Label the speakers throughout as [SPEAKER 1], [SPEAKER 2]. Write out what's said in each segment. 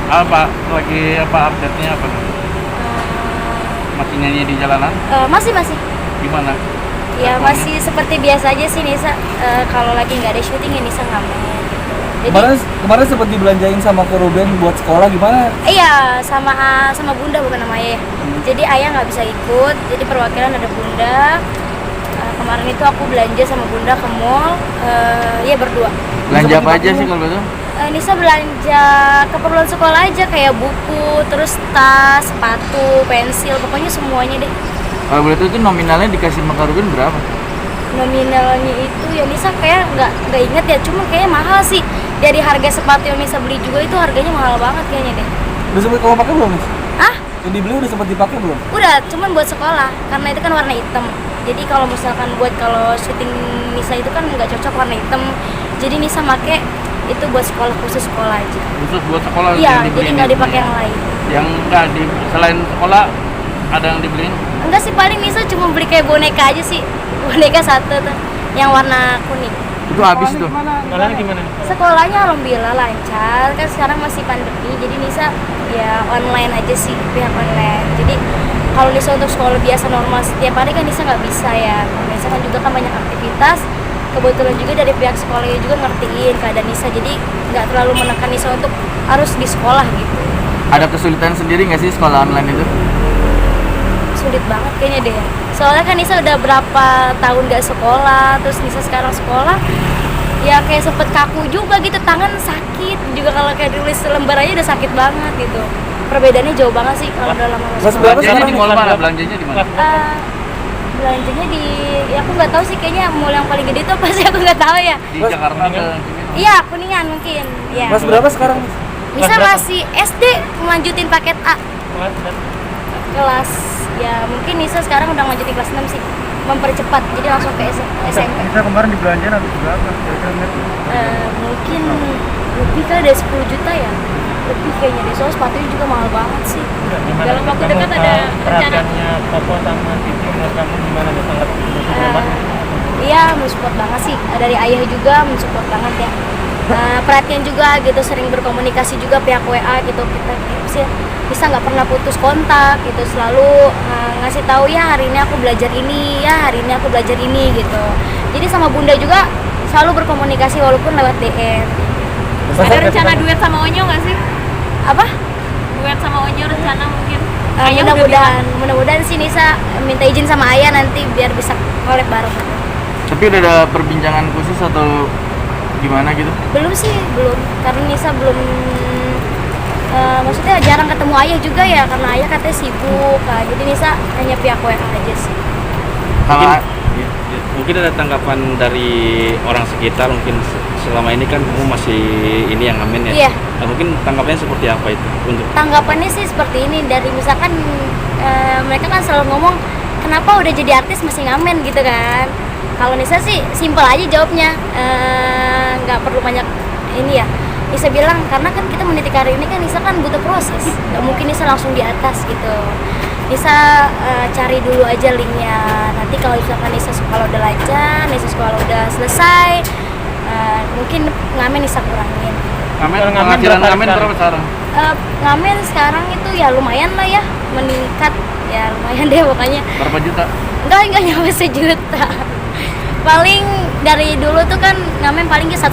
[SPEAKER 1] Apa lagi update-nya apa? Masih nyanyi di jalanan?
[SPEAKER 2] Masih.
[SPEAKER 1] Gimana?
[SPEAKER 2] Ya masih seperti biasa aja sih Nisa. Kalau lagi nggak ada syuting ya Nisa ngamen. Jadi,
[SPEAKER 3] Kemarin sempat dibelanjain sama ke Ruben buat sekolah gimana?
[SPEAKER 2] iya sama Bunda bukan sama Ayah. Jadi Ayah nggak bisa ikut. Jadi perwakilan ada Bunda. Kemarin itu aku belanja sama Bunda ke mall. Ya berdua.
[SPEAKER 1] Belanja apa aja sih kalau begitu?
[SPEAKER 2] Nisa belanja keperluan sekolah aja kayak buku, terus tas, sepatu, pensil, pokoknya semuanya deh.
[SPEAKER 1] Kalau boleh tahu itu nominalnya dikasih sama Ruben berapa?
[SPEAKER 2] Nominalnya itu ya Nisa kayak nggak inget ya, cuma kayaknya mahal sih. Dari harga sepatu yang Nisa beli juga itu harganya mahal banget kayaknya deh.
[SPEAKER 3] Udah sempat kamu pakai belum nih?
[SPEAKER 2] Ah?
[SPEAKER 3] Yang dibeli udah sempat dipakai belum?
[SPEAKER 2] Udah, cuman buat sekolah karena itu kan warna hitam. Jadi kalau misalkan kalau syuting Nisa itu kan nggak cocok warna hitam. Jadi Nisa make itu buat sekolah, khusus sekolah aja.
[SPEAKER 1] Khusus buat sekolah?
[SPEAKER 2] Iya, jadi nggak dipakai yang lain.
[SPEAKER 1] Yang nggak selain sekolah ada yang dibeliin?
[SPEAKER 2] Enggak sih, paling Nisa cuma beli kayak boneka aja sih. Boneka satu tuh yang warna kuning.
[SPEAKER 1] Itu habis tuh.
[SPEAKER 4] Sekolahnya gimana?
[SPEAKER 2] Sekolahnya alhamdulillah lancar, kan sekarang masih pandemi, jadi Nisa ya online aja sih, pihak online. Jadi kalau Nisa untuk sekolah biasa normal setiap hari kan Nisa nggak bisa ya. Nisa kan juga kan banyak aktivitas. Kebetulan juga dari pihak sekolahnya juga ngertiin keadaan Nisa, jadi nggak terlalu menekan Nisa untuk harus di sekolah gitu.
[SPEAKER 1] Ada kesulitan sendiri nggak sih sekolah online itu?
[SPEAKER 2] Sulit banget kayaknya deh. Soalnya kan Nisa udah berapa tahun gak sekolah, terus Nisa sekarang sekolah, ya kayak sempet kaku juga gitu, tangan sakit juga kalau kayak tulis lembar aja udah sakit banget gitu. Perbedaannya jauh banget sih kalau udah lama
[SPEAKER 3] Kelas
[SPEAKER 2] sekolah.
[SPEAKER 3] berapa
[SPEAKER 1] Belanjanya
[SPEAKER 3] sekarang?
[SPEAKER 1] di mall mana? Belanjanya di mana?
[SPEAKER 2] Belanjanya di, ya aku nggak tahu sih, kayaknya mall yang paling gede itu apa sih, aku nggak tahu ya.
[SPEAKER 1] Di Jakarta ke
[SPEAKER 2] Iya, Kuningan mungkin. Ya.
[SPEAKER 3] Kelas berapa sekarang?
[SPEAKER 2] Nisa masih SD, melanjutin paket A. Kelas ya mungkin Nisa sekarang udah lanjutin kelas 6 sih, mempercepat jadi langsung ke SMP.
[SPEAKER 4] Nisa kemarin dibelanjain habis berapa?
[SPEAKER 2] Mungkin lebih kali dari 10 juta ya, lebih kayaknya deh, soalnya sepatunya juga mahal banget sih. Dalam waktu dekat ada rencana.
[SPEAKER 4] Perhatiannya Papa sama Titi menurut kamu gimana? Udah sangat
[SPEAKER 2] Iya, mensupport banget sih, dari ayah juga mensupport banget ya. Perhatian juga gitu, sering berkomunikasi juga pihak WA gitu, kita sih bisa nggak pernah putus kontak gitu, selalu ngasih tahu ya hari ini aku belajar ini, ya hari ini aku belajar ini gitu. Jadi sama Bunda juga selalu berkomunikasi walaupun lewat DM.
[SPEAKER 5] Ada rencana duet sama Onyo nggak sih?
[SPEAKER 2] Apa?
[SPEAKER 5] Duet sama Onyo rencana mungkin?
[SPEAKER 2] Mudah-mudahan sih Nisa minta izin sama ayah nanti biar bisa collab bareng.
[SPEAKER 1] Tapi udah ada perbincangan khusus atau gimana gitu?
[SPEAKER 2] Belum sih, belum. Karena Nisa belum, maksudnya jarang ketemu ayah juga ya, karena ayah katanya sibuk. Jadi Nisa hanya pihak WA aja sih.
[SPEAKER 6] Mungkin ada tanggapan dari orang sekitar, mungkin selama ini kan kamu masih ini yang ngamen ya?
[SPEAKER 2] Iya.
[SPEAKER 6] Nah, mungkin tanggapannya seperti apa itu?
[SPEAKER 2] Tanggapannya sih seperti ini, dari misalkan mereka kan selalu ngomong kenapa udah jadi artis masih ngamen gitu kan. Kalau Nisa sih simpel aja jawabnya, nggak perlu banyak ini ya. Nisa bilang karena kan kita meniti karir ini kan Nisa kan butuh proses, nggak mungkin Nisa langsung di atas gitu. Nisa cari dulu aja linknya. Nanti kalau misalkan Nisa sekolah udah lancar, Nisa sekolah udah selesai, mungkin ngamen Nisa kurangin.
[SPEAKER 1] Penghasilan ngamen berapa sekarang?
[SPEAKER 2] Ngamen sekarang itu ya lumayan lah ya, meningkat ya, lumayan deh pokoknya.
[SPEAKER 1] Berapa juta?
[SPEAKER 2] Enggak nyampe sejuta. Paling dari dulu tuh kan ngamen paling 150.000,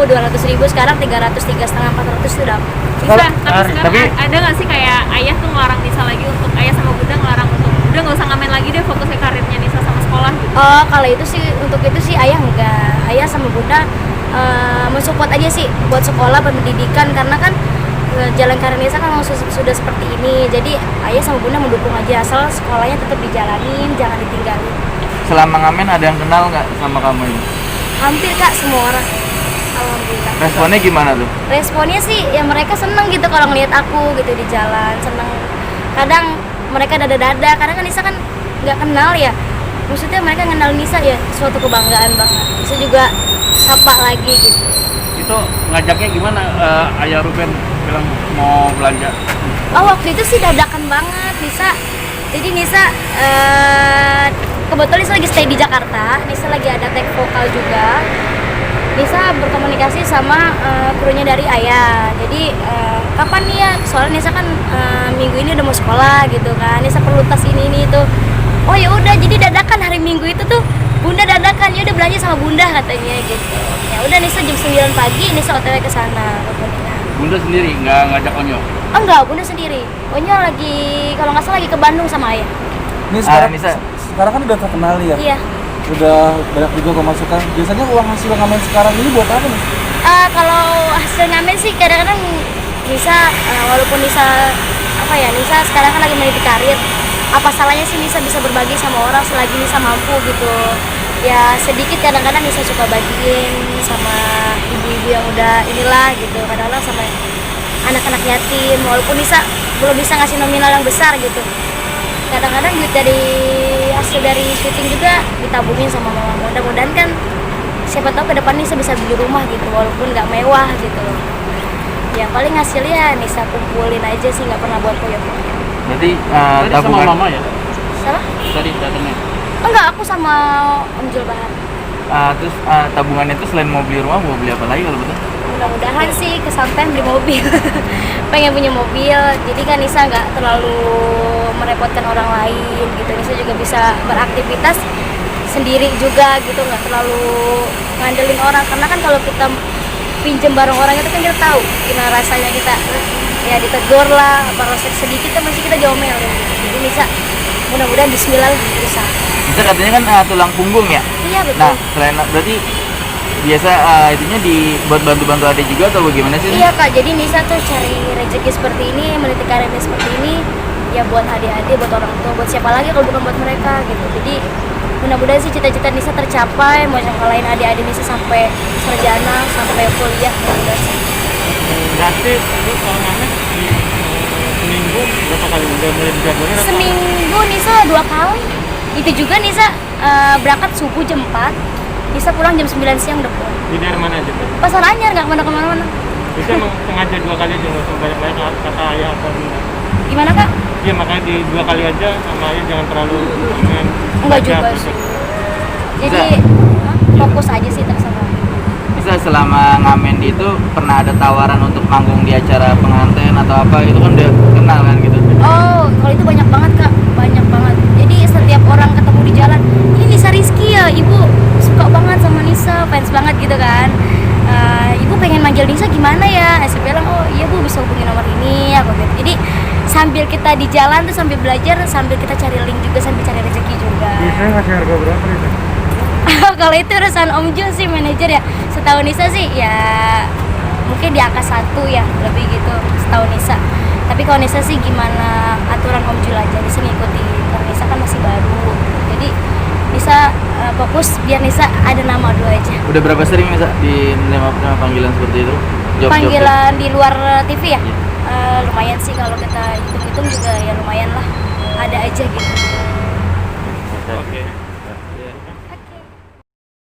[SPEAKER 2] 200.000, sekarang 300, 350, 400 sudah.
[SPEAKER 5] Bisa, tapi sekarang ada nggak sih kayak ayah tuh ngelarang Nisa lagi untuk, ayah sama Bunda ngelarang untuk udah nggak usah ngamen lagi deh, fokus ke karirnya Nisa sama sekolah gitu?
[SPEAKER 2] Oh, kalau itu sih, untuk itu sih ayah enggak. Ayah sama Bunda mensupport aja sih buat sekolah, pendidikan, karena kan jalan karir Nisa kan memang sudah seperti ini. Jadi ayah sama Bunda mendukung aja, asal sekolahnya tetap dijalanin, jangan ditinggalin.
[SPEAKER 1] Selama ngamen ada yang kenal nggak sama kamu ini?
[SPEAKER 2] Hampir Kak, semua orang. Alhamdulillah.
[SPEAKER 1] Responnya gimana tuh?
[SPEAKER 2] Responnya sih ya mereka seneng gitu kalau ngeliat aku gitu di jalan, seneng. Kadang mereka dada-dada, karena kan Nisa kan nggak kenal ya. Maksudnya mereka kenal Nisa ya, suatu kebanggaan banget. Nisa juga sapa lagi gitu.
[SPEAKER 1] Itu ngajaknya gimana? Ayah Ruben bilang mau belanja.
[SPEAKER 2] Oh, waktu itu sih dadakan banget Nisa. Jadi Nisa kebetulan Nisa lagi stay di Jakarta. Nisa lagi ada take vokal juga. Nisa berkomunikasi sama krunya dari ayah. Jadi kapan nih ya, soalnya Nisa kan minggu ini udah mau sekolah gitu kan, Nisa perlu tas ini itu. Oh ya udah, jadi dadakan hari Minggu itu tuh Bunda dadakan, ya udah belanja sama Bunda katanya gitu. Ya udah Nisa jam 9 pagi Nisa OTW ke sana ke Kuningan.
[SPEAKER 1] Bunda sendiri nggak ngajak Onyo?
[SPEAKER 2] Oh enggak, Bunda sendiri. Onyo lagi kalau nggak salah lagi ke Bandung sama ayah.
[SPEAKER 3] Ini sekarang,
[SPEAKER 6] Nisa.
[SPEAKER 3] sekarang kan udah terkenal ya.
[SPEAKER 2] Iya.
[SPEAKER 3] Udah banyak juga pemasukan. Biasanya uang hasil ngamen sekarang ini buat apa nih?
[SPEAKER 2] Kalau hasil ngamen sih kadang-kadang Nisa, walaupun Nisa apa ya, Nisa sekarang kan lagi meniti karir. Apa salahnya sih Nisa bisa berbagi sama orang selagi Nisa mampu gitu. Ya sedikit kadang-kadang Nisa suka bagiin sama ibu-ibu yang udah inilah gitu. Kadang-kadang sama anak-anak yatim, walaupun Nisa belum bisa ngasih nominal yang besar gitu. Kadang-kadang duit dari hasil dari syuting juga ditabungin sama mama. Mudah-mudahan kan siapa tahu ke depan Nisa bisa beli rumah gitu, walaupun nggak mewah gitu loh. Ya paling hasilnya Nisa kumpulin aja sih, nggak pernah buat koyo-koyo.
[SPEAKER 6] Berarti
[SPEAKER 1] Tadi sama
[SPEAKER 6] tabungan
[SPEAKER 1] mama ya?
[SPEAKER 2] Salah?
[SPEAKER 1] Tadi datangnya.
[SPEAKER 2] Enggak, aku sama Om Jul Bahar.
[SPEAKER 6] terus tabungannya itu selain mau beli rumah mau beli apa lagi kalau betul?
[SPEAKER 2] Mudah-mudahan sih kesampaian beli mobil. Pengen punya mobil, jadi kan Nisa nggak terlalu merepotkan orang lain gitu. Nisa juga bisa beraktivitas sendiri juga gitu, nggak terlalu ngandelin orang. Karena kan kalau kita pinjem barang orang itu kan kita tahu gimana rasanya, kita ya ditegur lah, apa rasa sedikit kan masih kita diomel gitu. Jadi Nisa mudah-mudahan bismillah bisa.
[SPEAKER 6] Nisa katanya kan tulang punggung ya?
[SPEAKER 2] Iya betul.
[SPEAKER 6] Nah, selain berarti biasa itunya buat bantu-bantu adik juga atau bagaimana sih?
[SPEAKER 2] Iya Kak, jadi Nisa tuh cari rezeki seperti ini, meniti karirnya seperti ini, ya buat adik-adik, buat orang tua, buat siapa lagi kalau bukan buat mereka gitu. Jadi mudah-mudahan sih cita-cita Nisa tercapai, mau nyekolahin adik-adik Nisa sampai sarjana, sampai kuliah, mudah-mudahan sih.
[SPEAKER 4] Berarti lu kalau ngamen di seminggu berapa kali udah mulai dijadwalin apa?
[SPEAKER 2] Seminggu Nisa 2 kali. Itu juga Nisa berangkat subuh jam 4, Nisa pulang jam 9 siang udah pulang.
[SPEAKER 4] Di daerah mana aja tuh?
[SPEAKER 2] Pasar Anyar, nggak kemana-mana.
[SPEAKER 4] Bisa emang sengaja 2 kali aja, nggak usah banyak-banyak kata ayah apa bunda.
[SPEAKER 2] Gimana Kak?
[SPEAKER 4] Iya makanya di 2 kali aja sama ayah, jangan terlalu ngamen.
[SPEAKER 2] Enggak juga sih. Jadi fokus aja sih terserah.
[SPEAKER 6] Bisa selama ngamen di itu pernah ada tawaran untuk manggung di acara pengantin atau apa gitu kan udah kenal kan gitu?
[SPEAKER 2] Oh, kalau itu banyak banget Kak, banyak banget. Jadi setiap orang ketemu di jalan, ini Nisa Rizky ya, ibu suka banget sama Nisa, fans banget gitu kan. Ibu pengen manggil Nisa gimana ya? Saya bilang, oh iya Bu, bisa hubungi nomor ini, aku gitu. Jadi sambil kita di jalan tuh sambil belajar, sambil kita cari link juga, sambil cari rezeki juga.
[SPEAKER 4] Biasanya ngasih harga berapa nih?
[SPEAKER 2] Kalau itu urusan Om Jul sih, manajer ya. Setahu Nisa sih ya mungkin di angka 1 ya, lebih gitu setahu Nisa. Tapi kalau Nisa sih gimana aturan Om Jul aja, Nisa ngikutin. Kalau Nisa kan masih baru, jadi Nisa fokus biar Nisa ada nama dulu aja.
[SPEAKER 6] Udah berapa sering Nisa di nama panggilan seperti itu?
[SPEAKER 2] Panggilan di luar TV ya? Lumayan sih kalau kita hitung-hitung juga ya lumayan lah, ada aja gitu.
[SPEAKER 6] Oke.